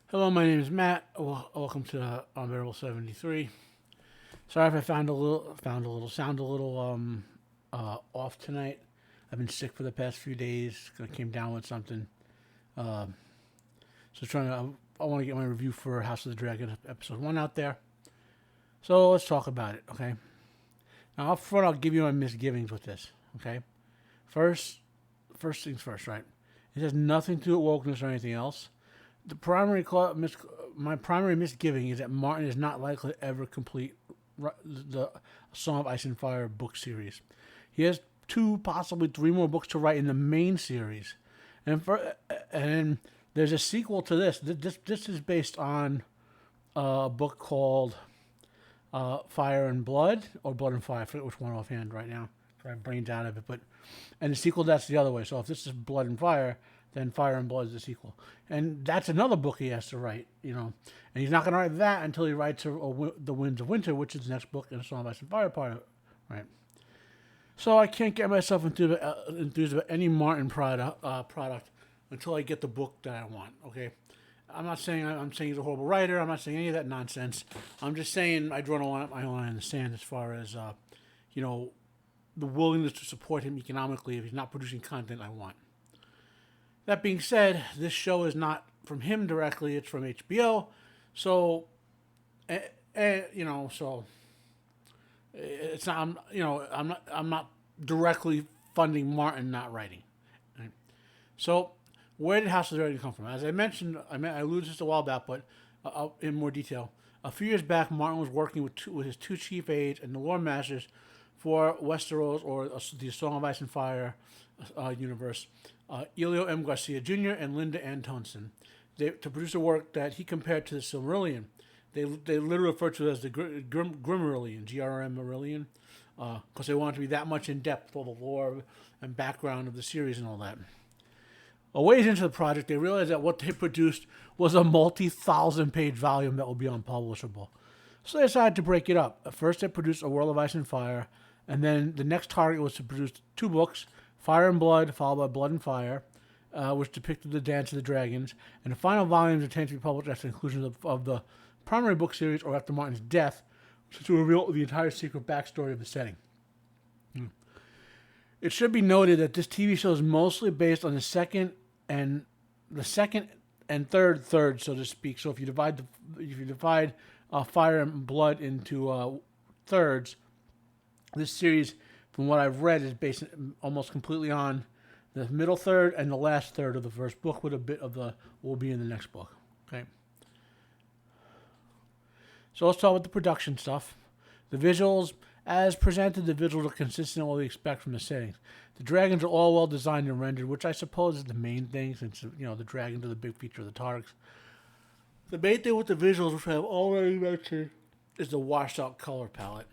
Hello, my name is Matt. Welcome to Unbearable 73. Sorry if I sound a little off tonight. I've been sick for the past few days. I came down with something. Uh, I want to get my review for House of the Dragon episode 1 out there. So let's talk about it, okay? Now up front, I'll give you my misgivings with this, okay? First things first, right? It has nothing to do with wokeness or anything else. My primary misgiving is that Martin is not likely to ever complete the Song of Ice and Fire book series. He has 2, possibly 3 more books to write in the main series, and there's a sequel to this. This is based on a book called Fire and Blood, or Blood and Fire. I forget which one offhand right now. My brain's out of it, and the sequel, that's the other way. So if this is Blood and Fire, then Fire and Blood is the sequel, and that's another book he has to write. And he's not going to write that until he writes The Winds of Winter, which is the next book in the Song of Ice and Fire part of it, right? So I can't get myself enthused about any Martin product until I get the book that I want. Okay, I'm saying he's a horrible writer. I'm not saying any of that nonsense. I'm just saying I draw my line in the sand as far as the willingness to support him economically if he's not producing content I want. That being said, this show is not from him directly; it's from HBO. So, so it's not. I'm not directly funding Martin not writing. Right? So, where did House of the Dragon come from? As I mentioned, I alluded to this a while back, but in more detail. A few years back, Martin was working with his 2 chief aides and the lore masters for Westeros, or the Song of Ice and Fire universe, Elio M. Garcia Jr. and Linda Antonsen, to produce a work that he compared to the Silmarillion. They literally refer to it as the Grimmarillion, Grm because they wanted to be that much in depth with all the lore and background of the series and all that. A ways into the project, they realized that what they produced was a multi-thousand-page volume that would be unpublishable. So they decided to break it up. At first, they produced A World of Ice and Fire, and then the next target was to produce 2 books, Fire and Blood, followed by Blood and Fire, which depicted the Dance of the Dragons, and the final volumes intended to be published after the conclusion of the primary book series or after Martin's death, to reveal the entire secret backstory of the setting. It should be noted that this TV show is mostly based on the second and third third, so to speak. So if you divide Fire and Blood into thirds, this series, from what I've read, is based almost completely on the middle third and the last third of the first book, with a bit of the will be in the next book. Okay. So let's talk about the production stuff. The visuals, as presented, the visuals are consistent with what we expect from the settings. The dragons are all well designed and rendered, which I suppose is the main thing, since the dragons are the big feature of the Targs. The main thing with the visuals, which I've already mentioned, is the washed out color palette.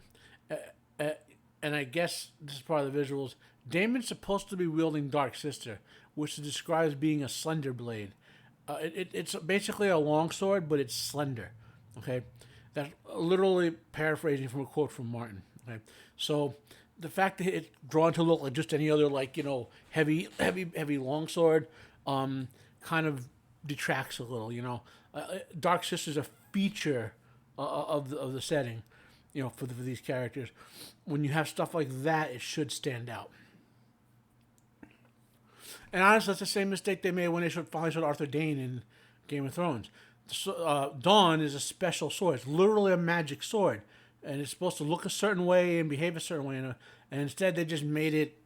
And I guess this is part of the visuals. Daemon's supposed to be wielding Dark Sister, which is described as being a slender blade. It's basically a longsword, but it's slender. Okay, that's literally paraphrasing from a quote from Martin. Okay, so the fact that it's drawn to look like just any other heavy longsword, kind of detracts a little. Dark Sister is a feature of the setting. For these characters. When you have stuff like that, it should stand out. And honestly, that's the same mistake they made when they finally showed Arthur Dayne in Game of Thrones. Dawn is a special sword. It's literally a magic sword. And it's supposed to look a certain way and behave a certain way. And instead, they just made it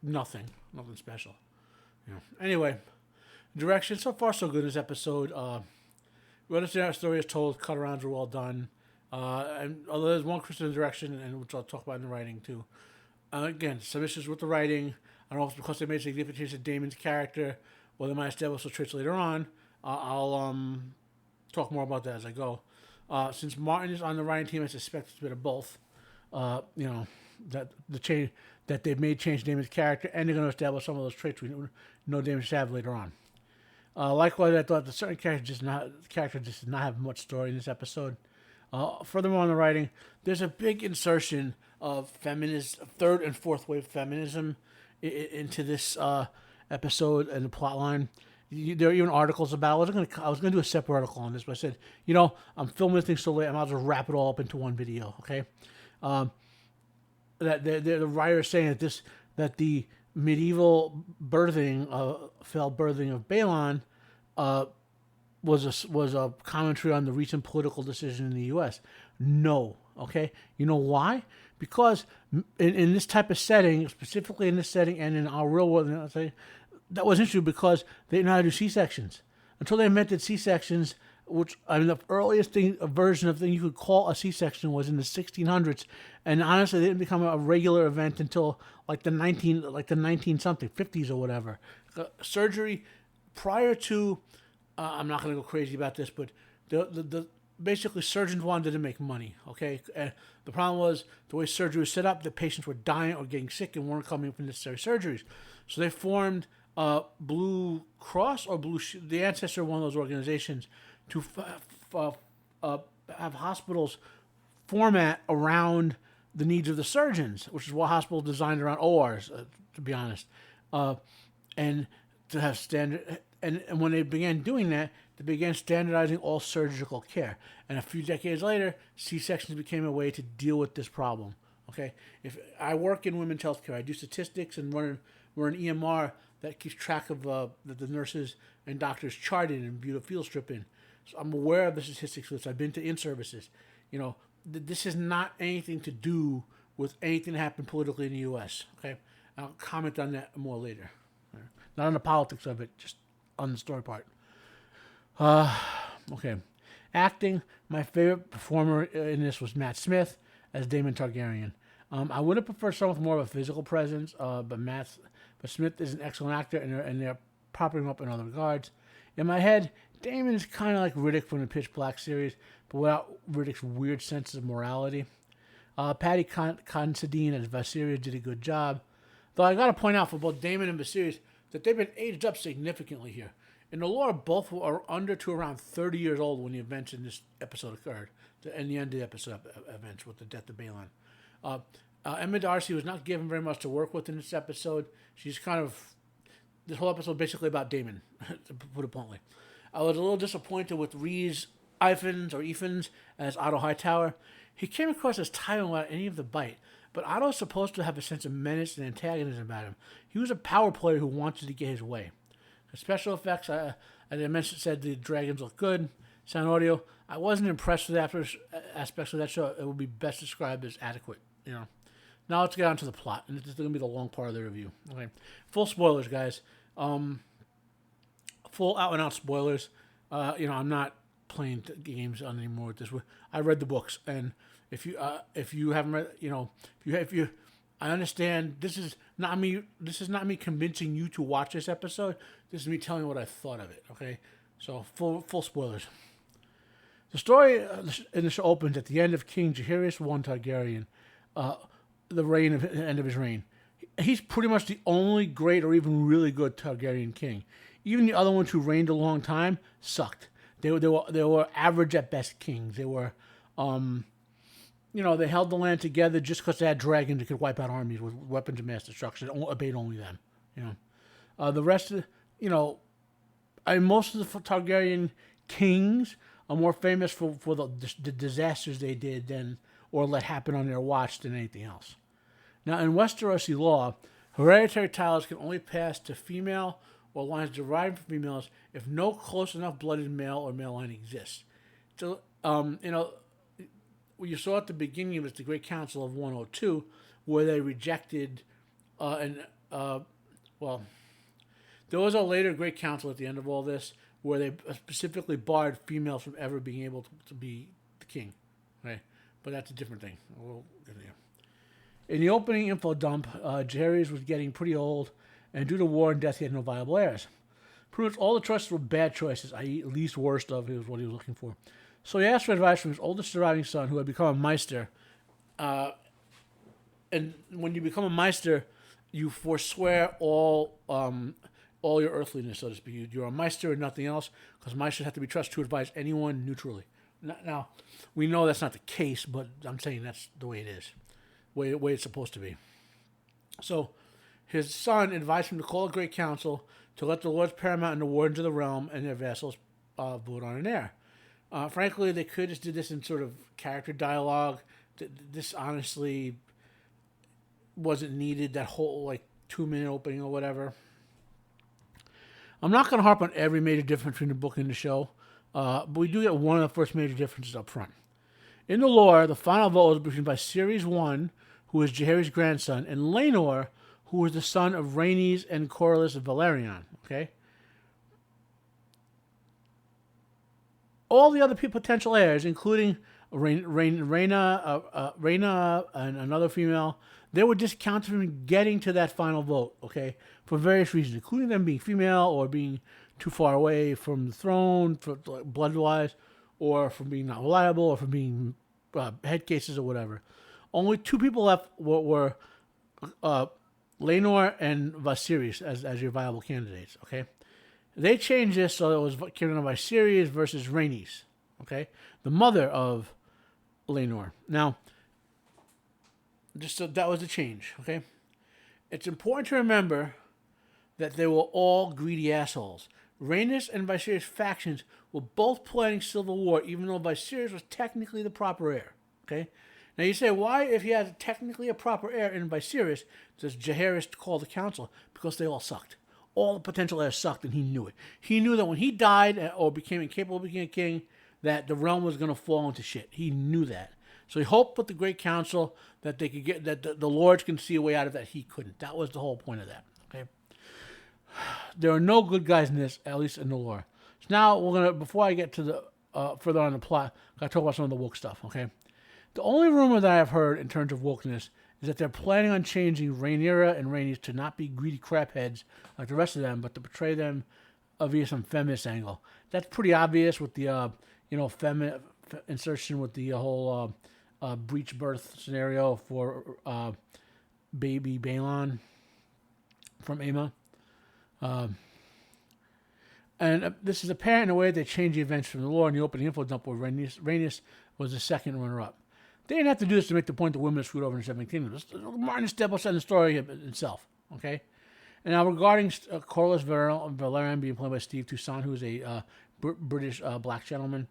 nothing special. Anyway, direction, so far so good in this episode. We understand our story is told, cut-arounds are well done. And although there's one criticism direction, and which I'll talk about in the writing too. Again, some issues with the writing. I don't know if it's because they made significant changes to Daemon's character, or they might establish those traits later on. I'll talk more about that as I go. Since Martin is on the writing team, I suspect it's a bit of both. That the change that they've made change Daemon's character, and they're going to establish some of those traits we know Daemon should have later on. Likewise, I thought the certain character just did not have much story in this episode. Furthermore, on the writing, there's a big insertion of third and fourth wave feminism into this episode and the plot line. There are even articles about. I was gonna do a separate article on this, but I said, I'm filming this thing so late, I might as well wrap it all up into one video. Okay, that the writer is saying that the medieval failed birthing of Balon, was a commentary on the recent political decision in the U.S. No, okay, you know why? Because in this type of setting, specifically in this setting and in our real world, that was interesting because they didn't know how to do C-sections until they invented C-sections. Which the earliest version of thing you could call a C-section was in the 1600s, and honestly, they didn't become a regular event until like the 19 something 50s or whatever. Surgery prior to, I'm not going to go crazy about this, but the basically surgeons wanted to make money. Okay, and the problem was the way surgery was set up, the patients were dying or getting sick and weren't coming for necessary surgeries, so they formed Blue Cross or the ancestor of one of those organizations to have hospitals format around the needs of the surgeons, which is what hospitals designed around ORs, to be honest, and to have standard. And when they began doing that, they began standardizing all surgical care. And a few decades later, C-sections became a way to deal with this problem. Okay, if I work in women's healthcare, I do statistics and we're an EMR that keeps track of the nurses and doctors chart in and view the field strip in. So I'm aware of the statistics for this. I've been to in-services. This has not anything to do with anything that happened politically in the U.S. Okay, I'll comment on that more later. Not on the politics of it, just on the story part. Okay, acting. My favorite performer in this was Matt Smith as Daemon Targaryen. I would have preferred someone with more of a physical presence, but Smith is an excellent actor, and they're propping him up in other regards. In my head, Daemon is kind of like Riddick from the Pitch Black series, but without Riddick's weird sense of morality. Paddy Considine as Viserys did a good job, though I got to point out for both Daemon and Viserys that they've been aged up significantly here. In the lore, both are under to around 30 years old when the events in this episode occurred, and the end of the episode events with the death of Balon. Emma Darcy was not given very much to work with in this episode. She's this whole episode basically about Daemon, to put it bluntly. I was a little disappointed with Rhys Ifans as Otto Hightower. He came across as tiring without any of the bite, but Otto's supposed to have a sense of menace and antagonism about him. He was a power player who wanted to get his way. The special effects, as I mentioned, said the dragons look good. Sound audio, I wasn't impressed with the aspects of that show. It would be best described as adequate. Now let's get on to the plot, and this is going to be the long part of the review. Okay, full spoilers, guys. Full out-and-out spoilers. I'm not playing games anymore with this. I read the books, and if you haven't read, if you, I understand this is not me. This is not me convincing you to watch this episode. This is me telling you what I thought of it. Okay, so full spoilers. The story in the show opens at the end of King Jaehaerys I Targaryen, the end of his reign. He's pretty much the only great or even really good Targaryen king. Even the other ones who reigned a long time sucked. They were average at best kings. They were, they held the land together just because they had dragons that could wipe out armies with weapons of mass destruction. It obeyed only them. The rest of, most of the Targaryen kings are more famous for the disasters they did or let happen on their watch than anything else. Now, in Westerosi law, hereditary titles can only pass to female or lines derived from females if no close enough blooded male or male line exists. So, what you saw at the beginning was the Great Council of 102, where they rejected, there was a later Great Council at the end of all this, where they specifically barred females from ever being able to be the king. Okay? But that's a different thing. We'll get there. In the opening info dump, Jaehaerys was getting pretty old, and due to war and death, he had no viable heirs. Pretty much all the choices were bad choices, i.e. least worst of is what he was looking for. So he asked for advice from his oldest surviving son, who had become a Maester. And when you become a Maester, you forswear all your earthliness, so to speak. You're a Maester and nothing else, because Maesters have to be trusted to advise anyone neutrally. Now, we know that's not the case, but I'm saying that's the way it is, the way it's supposed to be. So his son advised him to call a great council to let the lords paramount and the wardens of the realm and their vassals vote on an heir. Frankly, they could just do this in sort of character dialogue. This honestly wasn't needed, that whole like 2-minute opening or whatever. I'm not going to harp on every major difference between the book and the show, but we do get one of the first major differences up front. In the lore, the final vote was between Viserys I, who was Jaehaerys' grandson, and Laenor, who was the son of Rhaenys and Corlys of Valerian. Okay? All the other potential heirs, including Rhaena and another female, they were discounted from getting to that final vote, okay, for various reasons, including them being female or being too far away from the throne, blood-wise, or from being not reliable, or from being head cases or whatever. Only 2 people left were Laenor and Viserys as your viable candidates, okay? They changed this so it was given to Viserys versus Rhaenys, okay? The mother of Laenor. Now, just so that was a change, okay? It's important to remember that they were all greedy assholes. Rhaenys and Viserys' factions were both planning civil war, even though Viserys was technically the proper heir, okay? Now you say, why, if he had technically a proper heir in Viserys, does Jaehaerys call the council? Because they all sucked. All the potential heirs sucked, and he knew it. He knew that when he died or became incapable of becoming a king, that the realm was going to fall into shit. He knew that. So he hoped with the Great Council that they could get that the lords can see a way out of that. He couldn't. That was the whole point of that. Okay. There are no good guys in this, at least in the lore. So now we're gonna, before I get to the further on the plot, I gotta talk about some of the woke stuff. Okay. The only rumor that I've heard in terms of wokeness is that they're planning on changing Rhaenyra and Rhaenys to not be greedy crapheads like the rest of them, but to portray them via some feminist angle. That's pretty obvious with the feminine insertion with the whole breech birth scenario for baby Balon from Aemma. And this is apparent in the way they changed the events from the lore in the opening info dump where Rhaenys was the second runner-up. They didn't have to do this to make the point that women are screwed over in the Seven Kingdoms. Martin established that in the story itself. Okay? And now regarding Corlys Valerian being played by Steve Toussaint, who's a British black gentleman,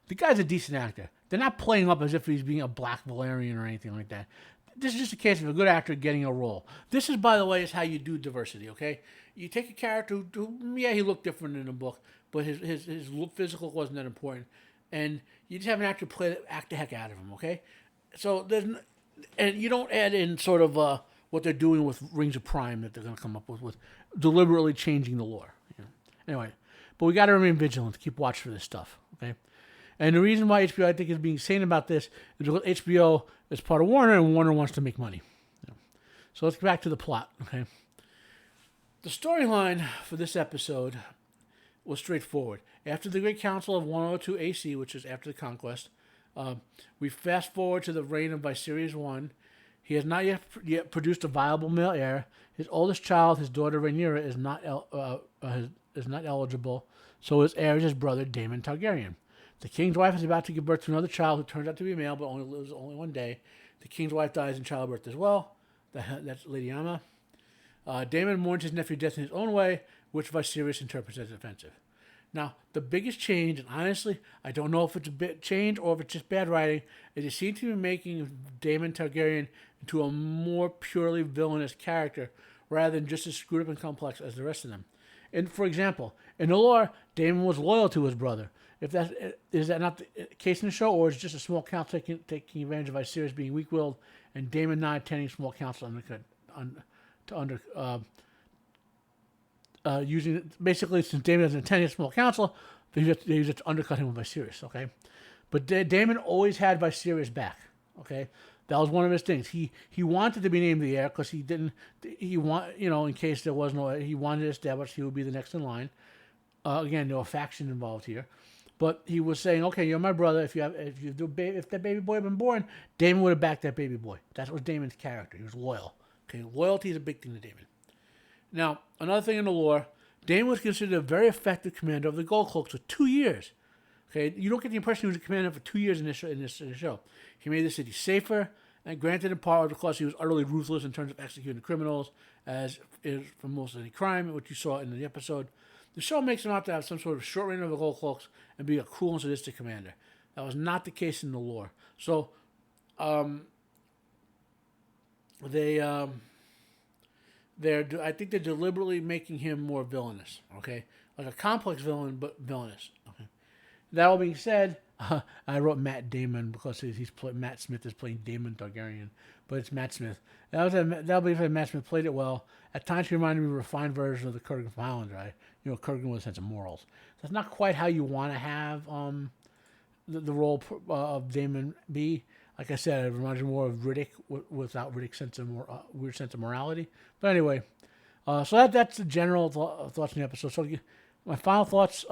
the guy's a decent actor. They're not playing up as if he's being a black Valerian or anything like that. This is just a case of a good actor getting a role. This is, by the way, is how you do diversity, okay? You take a character who he looked different in the book, but his physical wasn't that important. And you just have an actor act the heck out of him, okay? So and you don't add in sort of what they're doing with Rings of Prime that they're going to come up with deliberately changing the lore. Anyway, but we got to remain vigilant to keep watch for this stuff, okay? And the reason why HBO, I think, is being sane about this is because HBO is part of Warner, and Warner wants to make money. So let's get back to the plot, okay? The storyline for this episode was straightforward. After the Great Council of 102 AC, which is after the conquest, we fast forward to the reign of Viserys I. He has not yet produced a viable male heir. His oldest child, his daughter Rhaenyra, is not eligible, so his heir is his brother Daemon Targaryen. The king's wife is about to give birth to another child who turns out to be a male, but only lives one day. The king's wife dies in childbirth as well. That's Lady Aemma. Daemon mourns his nephew's death in his own way, which Viserys interprets as offensive. Now, the biggest change, and honestly, I don't know if it's a bit change or if it's just bad writing, is they seem to be making Daemon Targaryen into a more purely villainous character rather than just as screwed up and complex as the rest of them. And for example, in the lore, Daemon was loyal to his brother. Is that not the case in the show, or is it just a small council taking advantage of Viserys being weak-willed and Daemon not attending small council using basically, since Daemon doesn't attend a small council, they just undercut him with Viserys, okay? But Daemon always had Viserys back, okay? That was one of his things. He wanted to be named the heir because in case there was no, he wanted to establish he would be the next in line. Again, there were factions involved here. But he was saying, okay, you're my brother. If that baby boy had been born, Daemon would have backed that baby boy. That was Daemon's character. He was loyal. Okay, loyalty is a big thing to Daemon. Now, another thing in the lore, Daemon was considered a very effective commander of the Gold Cloaks for 2 years. Okay, you don't get the impression he was a commander for 2 years in this show. He made the city safer And granted, in part because he was utterly ruthless in terms of executing criminals, as is for most of any crime, which you saw in the episode. The show makes him out to have some sort of short reign of the Gold Cloaks and be a cruel and sadistic commander. That was not the case in the lore. So, I think they're deliberately making him more villainous. Okay, like a complex villain, but villainous. Okay. That all being said, I wrote Matt Damon because Matt Smith is playing Daemon Targaryen, but it's Matt Smith. That'll be if Matt Smith played it well. At times, he reminded me of a refined version of the Kurgan from Highlander. Right? Kurgan with a sense of morals. That's not quite how you want to have the role of Daemon be. Like I said, it reminds me more of Riddick without Riddick's weird sense of morality. But anyway, so that's the general thoughts on the episode. So my final thoughts.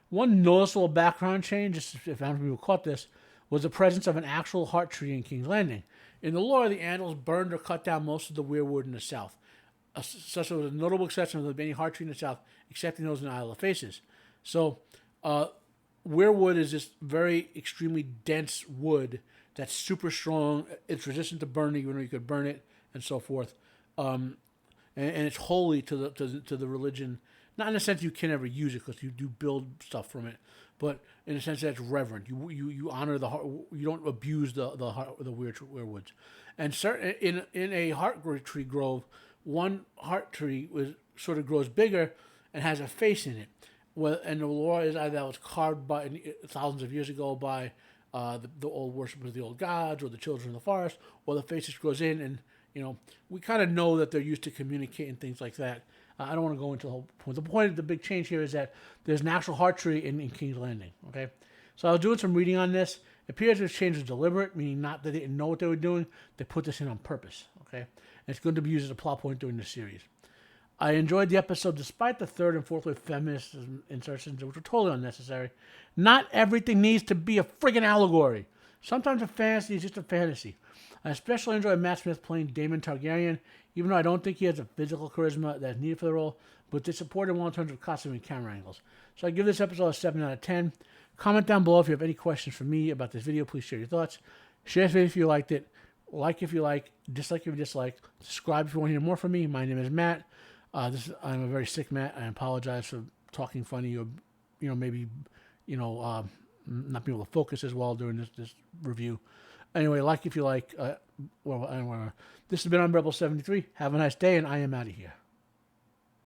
One noticeable background change, if how many people caught this, was the presence of an actual heart tree in King's Landing. In the lore, the Andals burned or cut down most of the weirwood in the south, such that there was a notable exception of the any heart tree in the south, excepting those in the Isle of Faces. So, weirwood is this very extremely dense wood that's super strong. It's resistant to burning, even though you could burn it, and so forth. And it's holy to the religion. Not in the sense you can never use it because you do build stuff from it, but in the sense that it's reverent. You honor the heart. You don't abuse the weirwoods. And certain in a heart tree grove, one heart tree sort of grows bigger and has a face in it. Well, and the lore is either that was carved by thousands of years ago by the old worshippers of the old gods or the children of the forest, or the face just grows in, and we kind of know that they're used to communicating things like that. I don't want to go into the whole point. The point of the big change here is that there's an actual heart tree in King's Landing. Okay, so I was doing some reading on this. It appears this change was deliberate, meaning not that they didn't know what they were doing. They put this in on purpose. Okay, and it's going to be used as a plot point during the series. I enjoyed the episode despite the third and fourth wave feminist insertions, which were totally unnecessary. Not everything needs to be a friggin' allegory. Sometimes a fantasy is just a fantasy. I especially enjoy Matt Smith playing Daemon Targaryen, even though I don't think he has the physical charisma that's needed for the role, but they supported well in terms of costume and camera angles. So I give this episode a 7 out of 10. Comment down below if you have any questions for me about this video. Please share your thoughts. Share this video if you liked it. Like if you like. Dislike if you dislike. Subscribe if you want to hear more from me. My name is Matt. I'm a very sick Matt. I apologize for talking funny or, maybe, not being able to focus as well during this review. Anyway, like if you like. This has been Unbearable 73. Have a nice day, and I am out of here.